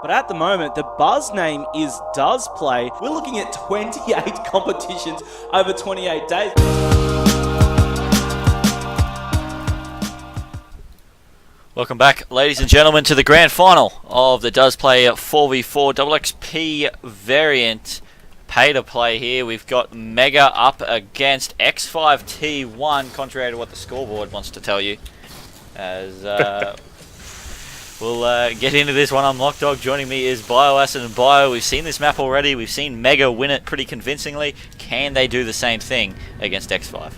But at the moment, the buzz name is Does Play. We're looking at 28 competitions over 28 days. Welcome back, ladies and gentlemen, to the grand final of the Does Play 4v4 XXP variant pay-to-play here. We've got Mega up against X5T1, contrary to what the scoreboard wants to tell you. As we'll get into this one. I'm Lockdog. Joining me is Bioacid and Bio. We've seen this map already. We've seen Mega win it pretty convincingly. Can they do the same thing against X5?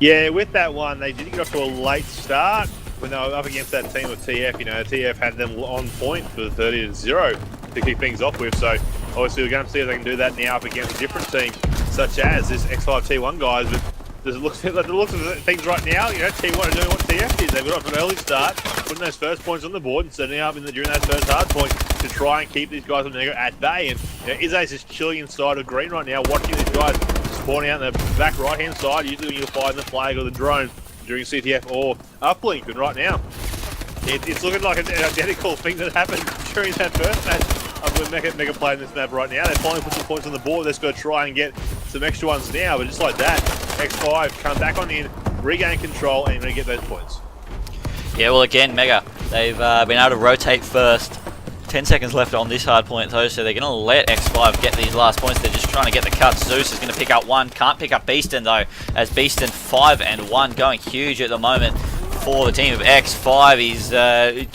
Yeah, with that one, they did get off to a late start when they were up against that team of TF. You know, TF had them on point for 30-0 to kick things off with. So obviously we're going to see if they can do that now up against a different team, such as this X5T1 guys. But the looks of things right now, you know, T1 are doing what TF is. They've got off an early start, putting those first points on the board and setting up during that first hard point to try and keep these guys on Mega at bay. And you know, Izzy's just chilling inside of green right now, watching these guys spawning out in the back right-hand side, usually when you'll find the flag or the drone during CTF or uplink. And right now, it's looking like an identical thing that happened during that first match. With Mega playing this map right now. They finally put some points on the board. They're just going to try and get some extra ones now. But just like that, X5 come back on in, regain control, and going to get those points. Yeah, well, again, Mega, they've been able to rotate first. 10 seconds left on this hard point, though, so they're going to let X5 get these last points. They're just trying to get the cut. Zeus is going to pick up one. Can't pick up Beaston, though, as Beaston 5-1, going huge at the moment for the team of X5. He's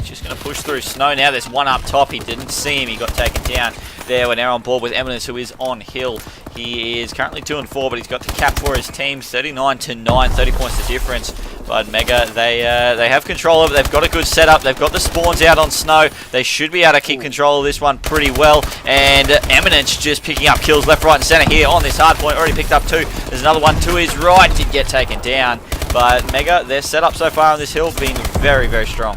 just going to push through Snow now. There's one up top. He didn't see him. He got taken down there. We're now on board with Eminence, who is on hill. He is currently 2-4, but he's got the cap for his team. 39-9, 30 points the difference. But Mega, they have control of it. They've got a good setup. They've got the spawns out on Snow. They should be able to keep control of this one pretty well. And Eminence just picking up kills left, right, and center here on this hard point. Already picked up two. There's another one to his right. Did get taken down. But Mega, their setup so far on this hill has been very, very strong.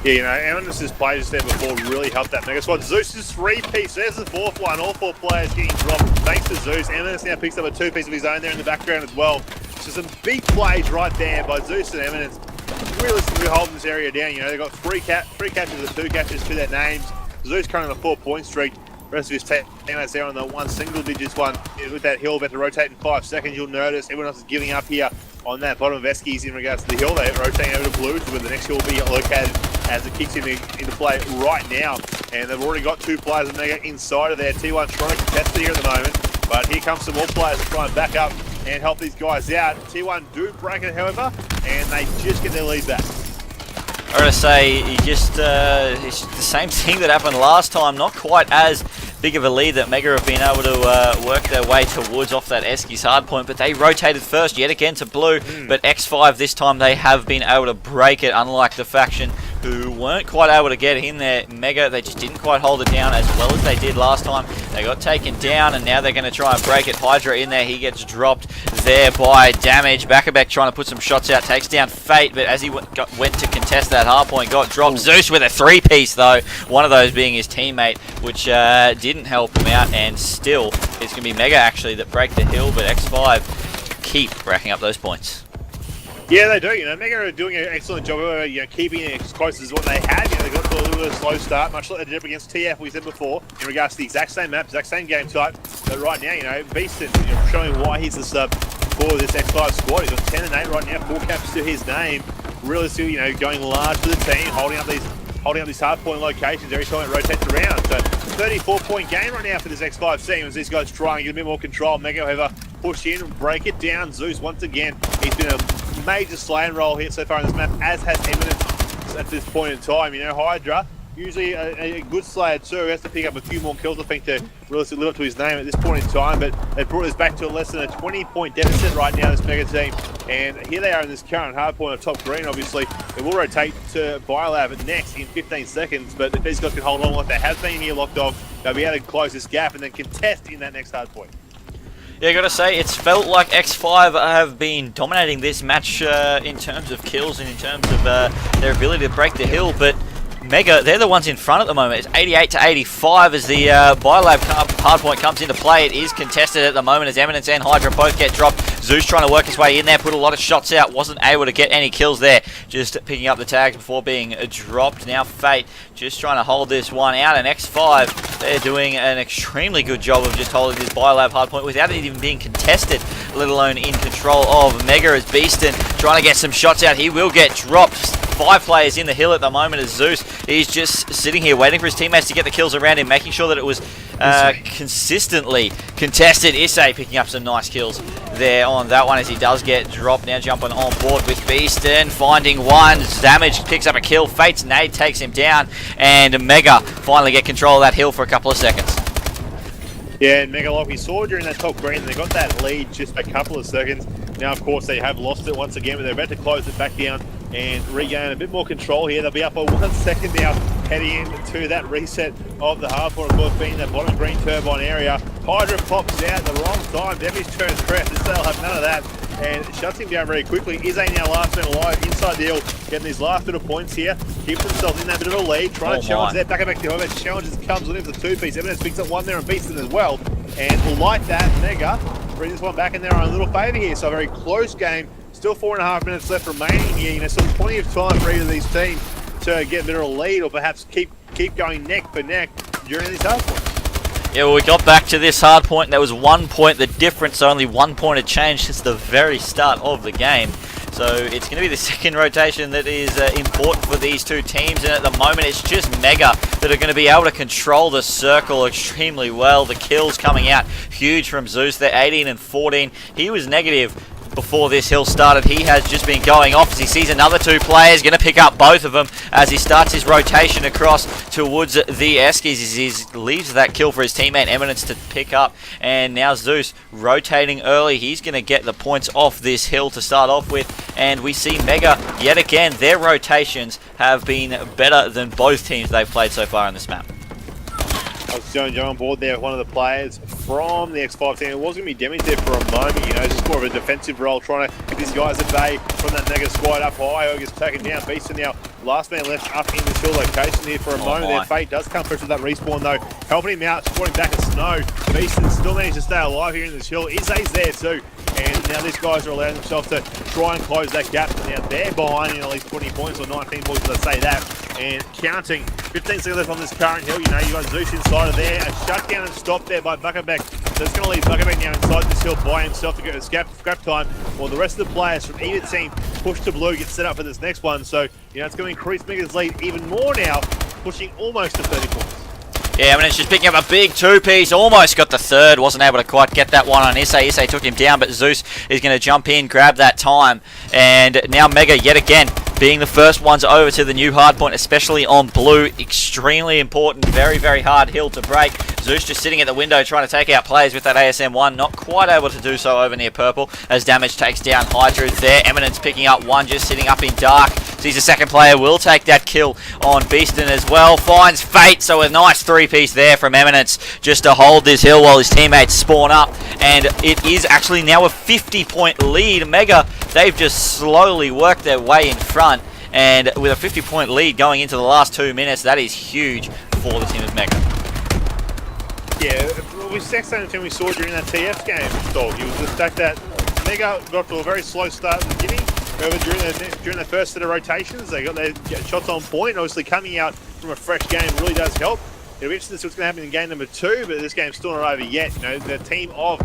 Yeah, you know, Eminence's plays there before really helped that Mega squad. Zeus is 3-piece. There's the fourth one. All four players getting dropped thanks to Zeus. Eminence now picks up a 2-piece of his own there in the background as well. So some big plays right there by Zeus and Eminence. Realistically holding this area down. You know, they've got three catches and 2 catches to their names. Zeus currently on a 4-point streak. The rest of his teammates there on the one single-digits one. With that hill about to rotate in 5 seconds, you'll notice everyone else is giving up here on that bottom of Eskies in regards to the hill. They're rotating over to blue to where the next hill will be located as it kicks into play right now. And they've already got 2 players of Mega inside of there. T1 trying to contest it here at the moment. But here comes some more players to try and back up and help these guys out. T1 do break it, however, and they just get their lead back. I gotta say, it's the same thing that happened last time. Not quite as big of a lead that Mega have been able to work their way towards off that Eskies hard point, but they rotated first yet again to blue. But X5 this time, they have been able to break it, unlike the faction who weren't quite able to get in there. Mega, they just didn't quite hold it down as well as they did last time. They got taken down, and now they're going to try and break it. Hydra in there, he gets dropped there by Damage. Bakabek trying to put some shots out, takes down Fate, but as he went to contest that hard point, got dropped. Zeus with a 3-piece, though, one of those being his teammate, which didn't help him out, and still, it's going to be Mega, actually, that break the hill, but X5 keep racking up those points. Yeah, they do. You know, Mega are doing an excellent job of keeping it as close as what they had. You know, they got to a little bit of a slow start, much like they did up against TF, we said before, in regards to the exact same map, exact same game type. But right now, you know, Beaston, showing why he's the sub for this X5 squad. He's got 10-8 right now, 4 caps to his name. Really still, you know, going large for the team, holding up these hard point locations every time it rotates around. So 34-point game right now for this X5 team as these guys try and get a bit more control. Mega, however, push in, break it down. Zeus once again, he's been a major slaying role here so far in this map, as has Eminence at this point in time. You know, Hydra, usually a good slayer too, has to pick up a few more kills, I think, to really live up to his name at this point in time. But they brought us back to less than a 20-point deficit right now, this Mega team. And here they are in this current hard point on top green, obviously. It will rotate to Biolab next in 15 seconds. But if these guys can hold on like they have been here, Lockdog, they'll be able to close this gap and then contest in that next hard point. Yeah, I gotta say, it's felt like X5 have been dominating this match in terms of kills and in terms of their ability to break the hill, but Mega, they're the ones in front at the moment. It's 88-85 as the Biolab hardpoint comes into play. It is contested at the moment as Eminence and Hydra both get dropped. Zeus trying to work his way in there, put a lot of shots out, wasn't able to get any kills there, just picking up the tags before being dropped. Now Fate just trying to hold this one out, and X5, they're doing an extremely good job of just holding this Biolab hardpoint without it even being contested, let alone in control of Mega as Beaston trying to get some shots out. He will get dropped. 5 players in the hill at the moment as Zeus. He's just sitting here waiting for his teammates to get the kills around him, making sure that it was consistently contested. Issei picking up some nice kills there on that one as he does get dropped. Now jumping on board with Beaston, finding one. Damage picks up a kill. Fate's nade takes him down, and Mega finally get control of that hill for a couple of seconds. Yeah, and Mega, like we saw during that top green, they got that lead just a couple of seconds. Now, of course, they have lost it once again, but they're about to close it back down and regain a bit more control here. They'll be up by 1 second now, heading into that reset of the hardpoint, of course, being that bottom green turbine area. Hydra pops out at the wrong time. Damage turns crest. They'll have none of that and shuts him down very quickly. Issei now last man alive inside the hill, getting these last bit of points here. Keeps themselves in that bit of a lead, trying to challenge that back to over. Challenges comes with him for 2-piece. Evidence picks up one there and Beaston as well. And like that, Mega brings this one back in their own little favour here. So a very close game. Still 4.5 minutes left remaining here. You know, so plenty of time for either of these teams to get a bit of a lead or perhaps keep going neck for neck during this hardpoint. Yeah, well, we got back to this hardpoint. There was 1 point. The difference, only 1 point had changed since the very start of the game. So it's going to be the second rotation that is important for these two teams, and at the moment it's just Mega that are going to be able to control the circle extremely well. The kills coming out huge from Zeus. They're 18 and 14. He was negative before this hill started. He has just been going off as he sees another 2 players, going to pick up both of them as he starts his rotation across towards the Eskies. He leaves that kill for his teammate Eminence to pick up, and now Zeus rotating early. He's going to get the points off this hill to start off with, and we see Mega yet again. Their rotations have been better than both teams they've played so far on this map. I was showing Joe on board there, one of the players from the X5 team. It was going to be damaged there for a moment, you know, just more of a defensive role, trying to get these guys at bay from that Mega squad up high. Gets taken down. Beaston now, last man left up in this hill location here for a moment. Their Fate does come first with that respawn though, helping him out, supporting back at Snow. Beaston still managed to stay alive here in this hill. Issei's there too. And now these guys are allowing themselves to try and close that gap. Now they're behind in at least 20 points or 19 points, let's say that. And counting, 15 seconds left on this current hill. You know, you got Zeus inside of there. A shutdown and stop there by Buckerbeck. So it's going to leave Buckerbeck now inside this hill by himself to get the scrap time. While the rest of the players from either team push to blue, get set up for this next one. So, you know, it's going to increase Mega's lead even more now, pushing almost to 30 points. Yeah, I mean, it's just picking up a big 2-piece. Almost got the third. Wasn't able to quite get that one on Issei. Issei took him down, but Zeus is going to jump in, grab that time. And now Mega, yet again, being the first ones over to the new hardpoint, especially on blue. Extremely important. Very, very hard hill to break. Zeus just sitting at the window trying to take out players with that ASM-1. Not quite able to do so over near purple as damage takes down Hydra there. Eminence picking up one, just sitting up in dark. Sees the second player will take that kill on Beaston as well. Finds Fate, so a nice 3-piece there from Eminence just to hold this hill while his teammates spawn up. And it is actually now a 50-point lead. Mega, they've just slowly worked their way in front. And with a 50-point lead going into the last 2 minutes, that is huge for the team of Mega. Yeah, it was the exact same thing we saw during that TF game, Dog. It was the fact that Mega got to a very slow start at the beginning. However, during the first set of rotations, they got their shots on point. Obviously, coming out from a fresh game really does help. It'll be interesting to see what's going to happen in game number 2, but this game's still not over yet. You know, the team of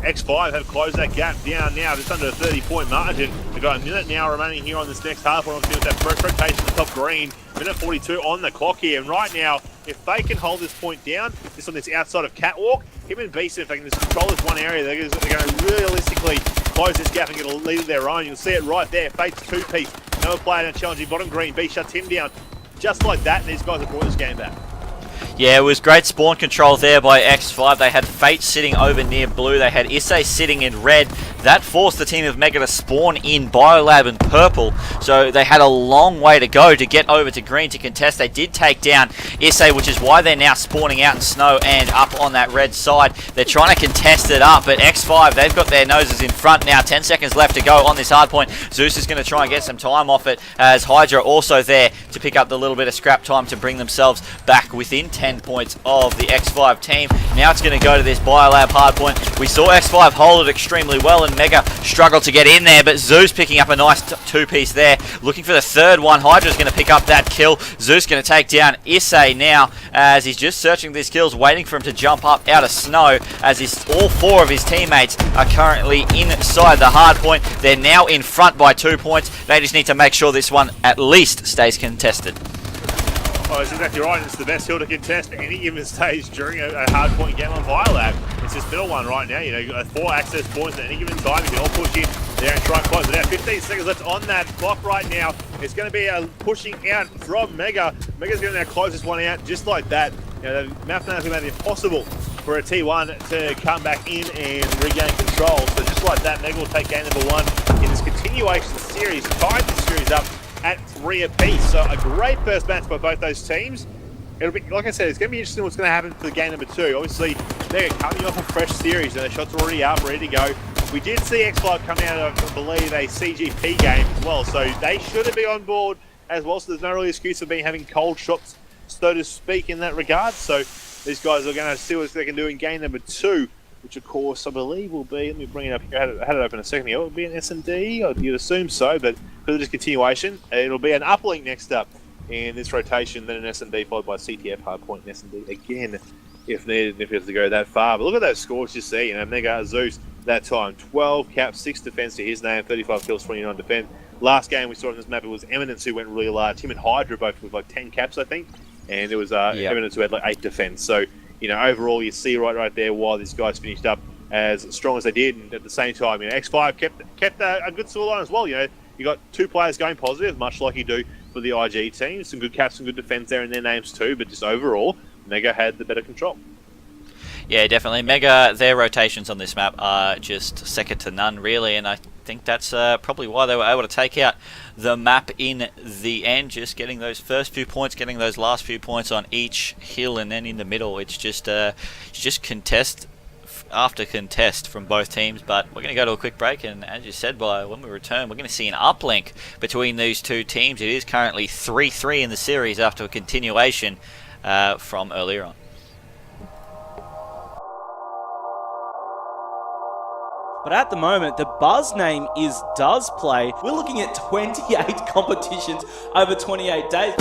X5 have closed that gap down now, just under a 30-point margin. They've got a minute now remaining here on this next half. We're obviously with that first rotation at the top green. Minute 42 on the clock here. And right now, if they can hold this point down, just on this outside of Catwalk, him and Beaston, if they can just control this one area, they're going to realistically close this gap and get a lead of their own. You'll see it right there. Fate's 2-piece. Another player now challenging bottom green. B shuts him down. Just like that, these guys have brought this game back. Yeah, it was great spawn control there by X5. They had Fate sitting over near blue. They had Issei sitting in red. That forced the team of Mega to spawn in Biolab and purple. So they had a long way to go to get over to green to contest. They did take down Issei, which is why they're now spawning out in snow and up on that red side. They're trying to contest it up, but X5, they've got their noses in front now. 10 seconds left to go on this hard point. Zeus is going to try and get some time off it, as Hydra also there to pick up the little bit of scrap time to bring themselves back within 10 points of the X5 team. Now it's going to go to this Biolab hardpoint. We saw X5 hold it extremely well, and one. Mega struggled to get in there, but Zeus picking up a nice two-piece there. Looking for the third one. Hydra's going to pick up that kill. Zeus going to take down Issei now as he's just searching these kills, waiting for him to jump up out of snow as all four of his teammates are currently inside the hard point. They're now in front by 2 points. They just need to make sure this one at least stays contested. Oh, that's exactly right. It's the best hill to contest at any given stage during a hard point game on Violab. It's this middle one right now. You know, you've got 4 access points at any given time. You can all push in there and try and close it out. 15 seconds left on that clock right now. It's going to be a pushing out from Mega. Mega's going to now close this one out just like that. You know, they've mathematically made it impossible for a T1 to come back in and regain control. So just like that, Mega will take game number 1 in this continuation series, tied the series up at 3 apiece. So a great first match by both those teams. It'll be, like I said, it's going to be interesting what's going to happen for the game number 2. Obviously, they're coming off a fresh series, and their shots are already up, ready to go. We did see Exile5T1 come out of, I believe, a CGP game as well, so they should be on board as well. So there's no really excuse for being having cold shots, so to speak, in that regard. So these guys are going to see what they can do in game number 2, which of course I believe will be, let me bring it up here, I had it open a second ago, it will be an S&D, you'd assume so, but because of this continuation, it'll be an uplink next up in this rotation, then an S&D followed by CTF, Hardpoint, and S&D again, if needed, if it has to go that far. But look at those scores you see, you know, Mega Zeus that time, 12 caps, 6 defense to his name, 35 kills, 29 defense. Last game we saw on this map, it was Eminence who went really large, him and Hydra both with like 10 caps, I think, and it was Eminence who had like 8 defense. So, you know, overall, you see right there why these guys finished up as strong as they did, and at the same time, you know, X5 kept a good scoreline as well. You know, you got 2 players going positive, much like you do for the IG team. Some good caps, some good defense there in their names too, but just overall, Mega had the better control. Yeah, definitely. Mega, their rotations on this map are just second to none, really, and I think that's probably why they were able to take out the map in the end, just getting those first few points, getting those last few points on each hill, and then in the middle, it's just contest after contest from both teams. But we're going to go to a quick break, and as you said, when we return, we're going to see an uplink between these two teams. It is currently 3-3 in the series after a continuation from earlier on. But at the moment, the buzz name is Does Play. We're looking at 28 competitions over 28 days.